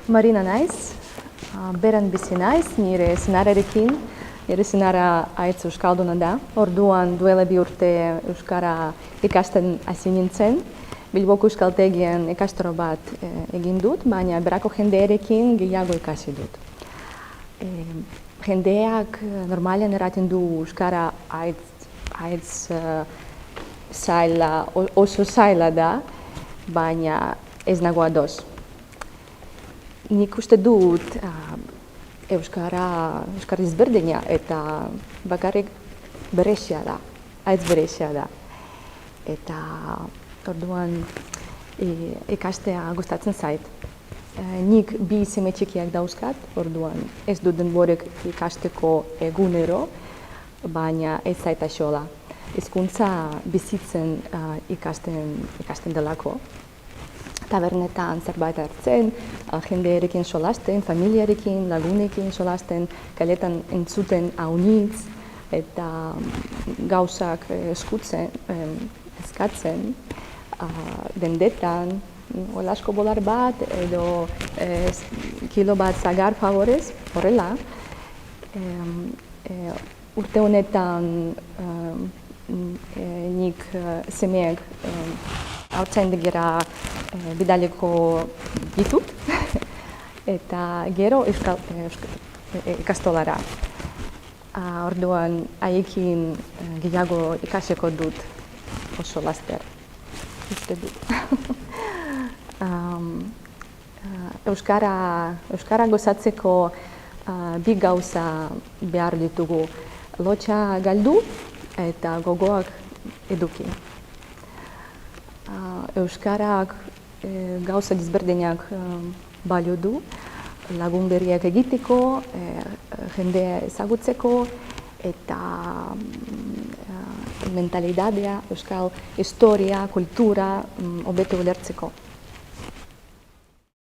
Marina naiz, beran bizi naiz, nire senararekin. Nire senara aitz euskalduna da. Orduan duela 2 urte euskara ikasten hasi nintzen. Bilboko euskaltegian ikastaro bat egin dut, baina berako jendearekin gehiago ikasi dut. Jendeak normalean eraten du euskara aitz oso zaila da, baina ez nago ados. Nik uste dut euskara ezberdina eta bakarrik berezia da, aitz berezia da. Eta orduan ikastea gustatzen zait. Nik 2 seme txikiak dauzkat, orduan ez dut denborek ikasteko egunero, baina ez zait axola. Hizkuntza bizitzen ikasten delako. Tabernetan zerbait hartzen, jendearekin solasten, familiarekin, lagunekin solasten, kaletan entzuten aunitz eta gauzak eskatzen, dendetan, olasko bolar bat edo kilo bat zagar favorez, horrela. Urte honetan nik semeak haurtzaindegira bidaliko ditut eta gero ikastolara. Orduan haiekin gehiago ikasiko dut oso laster. Uste dut. Euskara gozatzeko 2 gauza behar ditugu. Lotxa galdu eta gogoak eduki. Euskarak gauza ezberdinak balio du, lagun berriak egiteko, jendea ezagutzeko eta mentalidadea, euskal historia, kultura hobeto ulertzeko.